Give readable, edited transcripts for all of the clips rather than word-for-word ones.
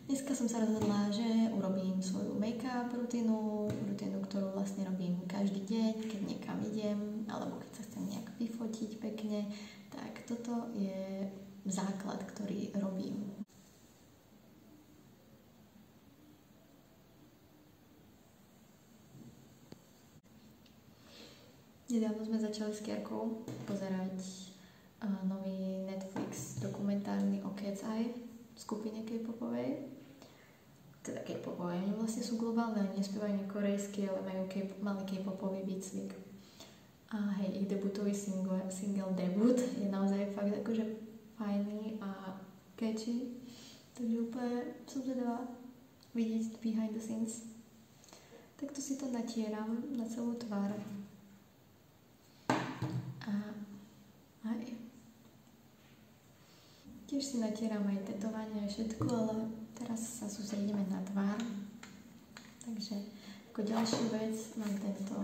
Dneska som sa rozhodla, že urobím svoju make-up rutinu, ktorú vlastne robím každý deň, keď niekam idem, alebo keď sa chcem nejak vyfotiť pekne, tak toto je základ, ktorý robím. Nedávno sme začali s Kierkou pozerať nový Netflix dokumentárny o Cat's Eye, skupine K-popovej. Teda K-popové, oni vlastne sú globálne, oni nespievajú korejsky, ale majú malý K-popový výcvik. A hej, ich debutový single debut je naozaj fakt akože fajný a catchy. Takže úplne som zvedavá vidieť behind the scenes. Takto si to natieram na celú tvár. A hej. Tiež si natieram aj tetovanie a všetko, ale teraz sa sústredíme na tvár. Takže ako ďalšiu vec mám tento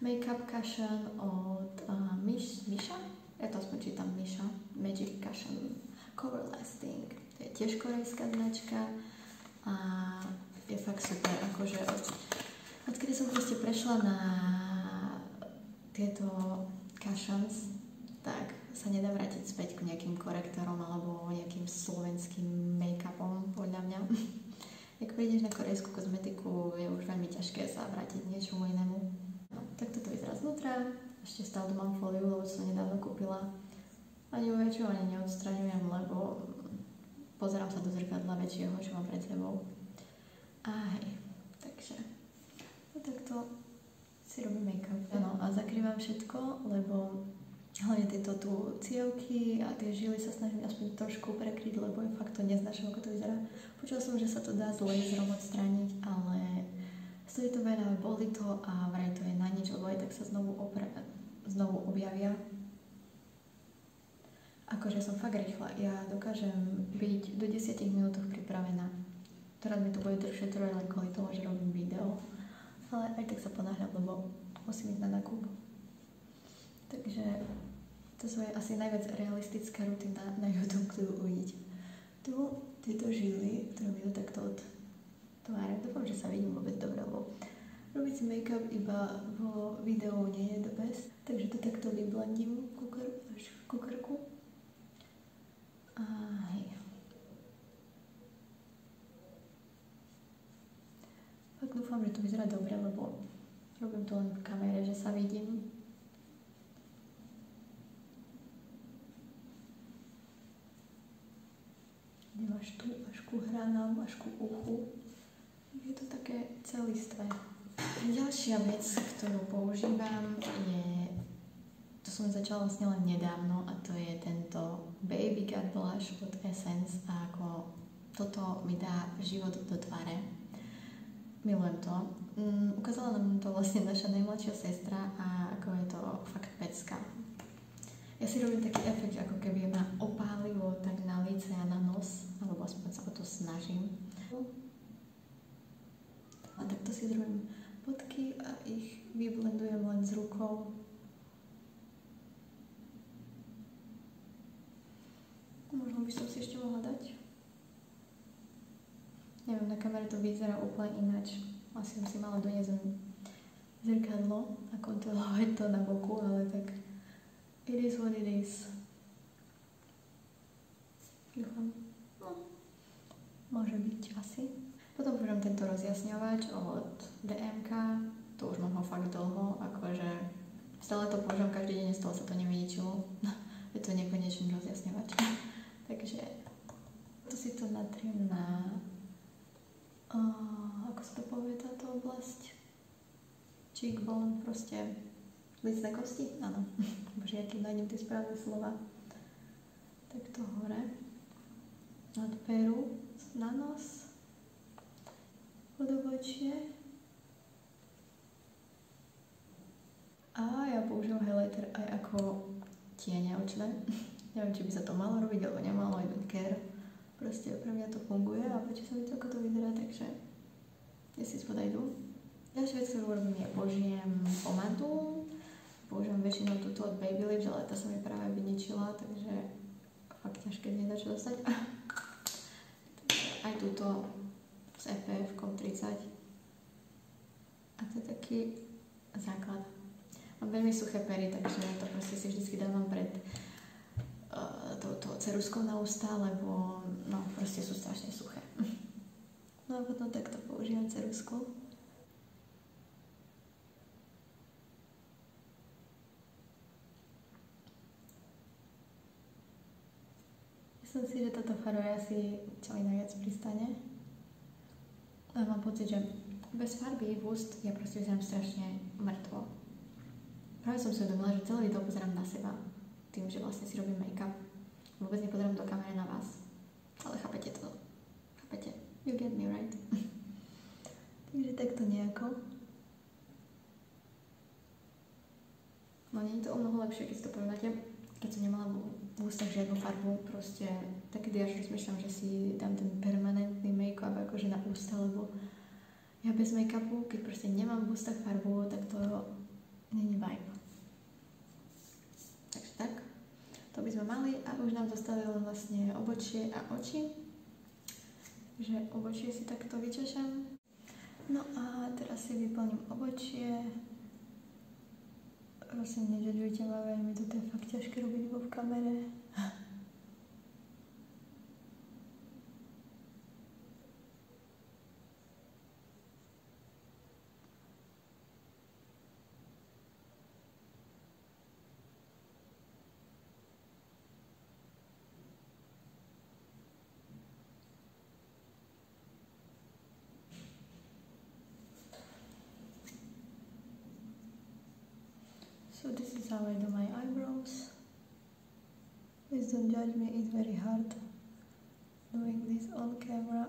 Makeup Cushion od Misha. Ja to aspoň čítam Misha. Magic Cushion Cover Lasting. To je tiež korejská značka a je fakt super. Akože odkedy som proste prešla na tieto cushions, tak sa nedá vrátiť späť k nejakým korektorom alebo nejakým slovenským make-upom, podľa mňa. Ak prídeš na korejskú kozmetiku, je už veľmi ťažké sa vrátiť k niečomu inému. No, tak toto vyzerá znútra. Ešte stále tu mám fóliu, lebo som nedávno kúpila. Ani ju väčšiu ani neodstraňujem, lebo pozerám sa do zrkadla väčšieho, čo mám pred sebou. A hej, takže takto si robím make-up. No a zakrývam všetko, lebo hlavne tieto tu cievky a tie žily sa snažím aspoň trošku prekryť, lebo je fakt to neznášam, ako to vyzerá. Počula som, že sa to dá s laserom odstrániť, ale stojí to veľa, boli to a vraj to je na nič, lebo aj tak sa znovu objavia. Akože som fakt rýchla, ja dokážem byť do 10 minútoch pripravená. Teraz mi to bude trvať len kvôli tomu, že robím video, ale aj tak sa ponáhľam, lebo musím ísť na nákup. Takže to je asi najviac realistická rutina na YouTube, ktorú uvidíte. Tu tieto žily, ktoré mi to takto od tváre, dúfam, že sa vidím vôbec dobre, lebo robiť si make-up iba vo videu nie je the best. Takže to takto vyblendím až ku krku. A hej. Fakt dúfam, že to vyzerá dobre, lebo robím to len v kamere, že sa vidím. Idem až tu, až ku hranám, až ku uchu. Je to také celistvé. Ďalšia vec, ktorú používam je, to som začala vlastne len nedávno a to je tento Baby God Blush od Essence a ako toto mi dá život do tváre. Milujem to. Ukázala nám to vlastne naša najmladšia sestra a ako je to fakt pecka. Ja si robím taký efekt, ako keby ma opálilo tak na líce a na nos, alebo aspoň sa o to snažím. A takto si zrobím bodky a ich vyblendujem len s rukou. Možno by som si ešte mohla dať. Neviem, na kamere to vyzerá úplne ináč. Asi som si mala doniesť zrkadlo a kontrolovať to na boku, ale tak it is what it is. Dúfam. No, môže byť asi. Potom použijem tento rozjasňovač od DMK. To už mám ho fakt dlho, akože stále to použijem každý deň, z toho sa to nevyničilo. Je to nekonečný rozjasňovač. Takže to si to natriem na ako sa to povie táto oblasť? Cheekbone, proste lícne kosti? Áno. Bože, akým nájdem tie správne slova. Tak to hore. Od peru na nos. Od obočie. A ja používam highlighter aj ako tieňa očné. Neviem, či by sa to malo robiť, alebo nemalo, I don't care. Proste pre mňa to funguje a páči sa mi to, ako to vyzerá, takže ja si spodajdu. Ďalšia vec, ktorú robím, je použijem pomadu. Použijem väčšinou túto od Babyliss, ale tá sa mi práve vyničila, takže fakt ťažké z nej dať dostať. aj túto s SPF-kom 30. A to je taký základ. Mám veľmi suché pery, takže to proste si vždycky dávam pred touto ceruzkou na ústa, lebo no, proste sú strašne suché. No a potom takto používam ceruzku. Myslím si, že táto farba je asi čo mi najviac pristane. Ale mám pocit, že bez farby v úst ja proste vyzerám strašne mŕtvo. Práve som si uvedomila, že celé video pozerám na seba. Tým, že vlastne si robím make-up. Vôbec nepozerám do kamery na vás. Ale chápete to? Chápete? You get me right? Takže takto nejako. No nie je to o mnoho lepšie, keď si to porovnáte. Keď som nemala v ústach žiadnu farbu, proste takedy až rozmýšľam, že si dám ten permanentný make-up akože na ústa, lebo ja bez make-upu, keď proste nemám v ústach farbu, tak to není vibe. Takže tak, to by sme mali a už nám zostali len vlastne obočie a oči. Takže obočie si takto vyčašam. No a teraz si vyplním obočie. Prosím, nežadujte ma veľmi, toto je fakt ťažké robiť v kamere. So this is how I do my eyebrows. Please don't judge me, it's very hard doing this on camera.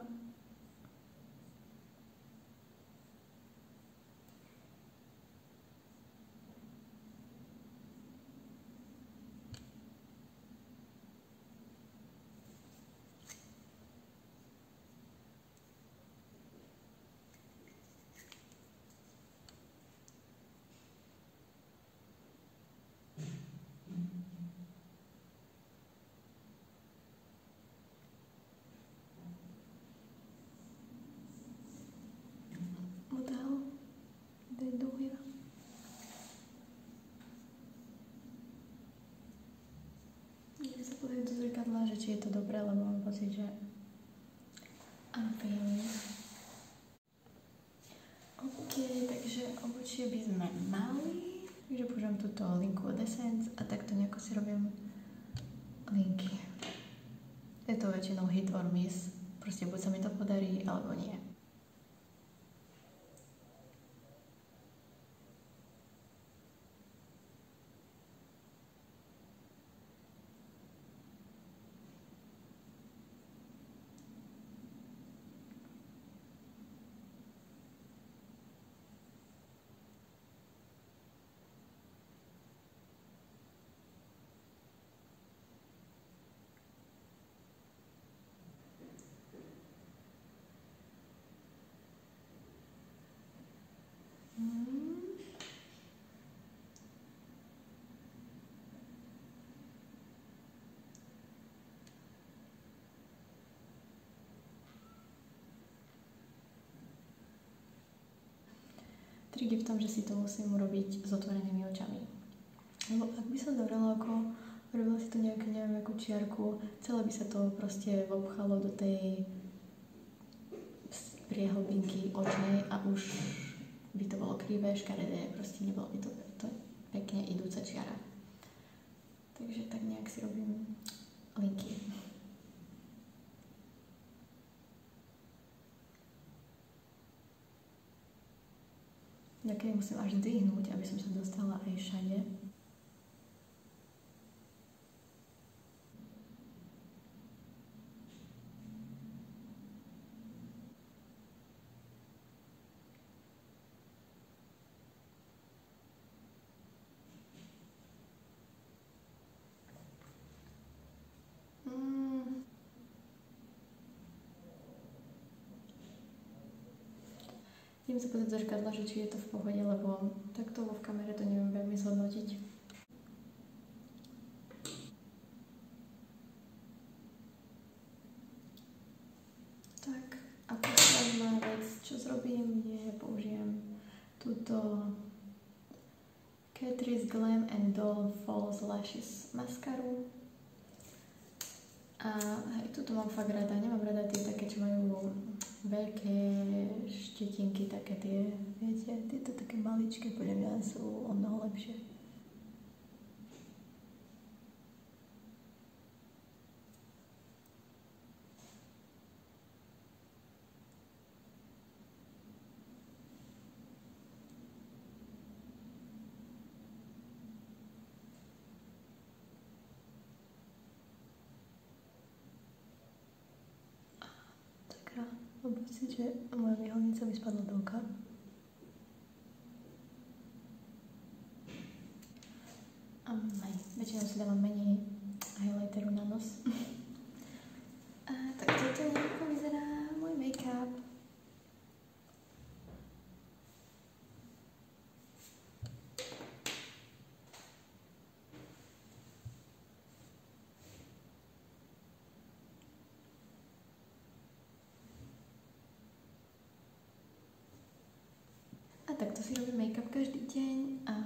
What the hell did they do here? Idem sa pozrieť do zrkadla, že či je to dobré, lebo mám pocit, že I'm failing. OK, takže obočie by sme mali. Takže použijem túto linku od Essence a takto nejako si robím linky. Je to väčšinou hit or miss. Proste buď sa mi to podarí, alebo nie. Trik je v tom, že si to musím urobiť s otvorenými očami. Lebo ak by som zavrela oko, robila si to nejakú, neviem, akú čiarku, celé by sa to proste vopchalo do tej priehlbinky očnej a už by to bolo krivé, škaredé, proste nebolo by to pekne idúca čiara. Takže tak nejak si robím linky. Niekedy musím až zdvihnúť, aby som sa dostala aj všade. Idem sa pozrieť do zrkadla, že či je to v pohode, lebo takto v kamere to neviem veľmi zhodnotiť. Tak. čo zrobím, je použijem túto Catrice Glam and Doll False Lashes maskaru. A hej, tuto mám fakt rada, nemám rada tie také, čo majú veľké štetinky, také tie, viete, tieto také maličké, podľa mňa sú o mnoho lepšie. Mám pocit, že moja výhľadnica mi spadla do oka. Väčšinou si dávam menej highlighteru na nos. Tak toto nejako vyzerá môj make-up. A takto si robím make-up každý deň a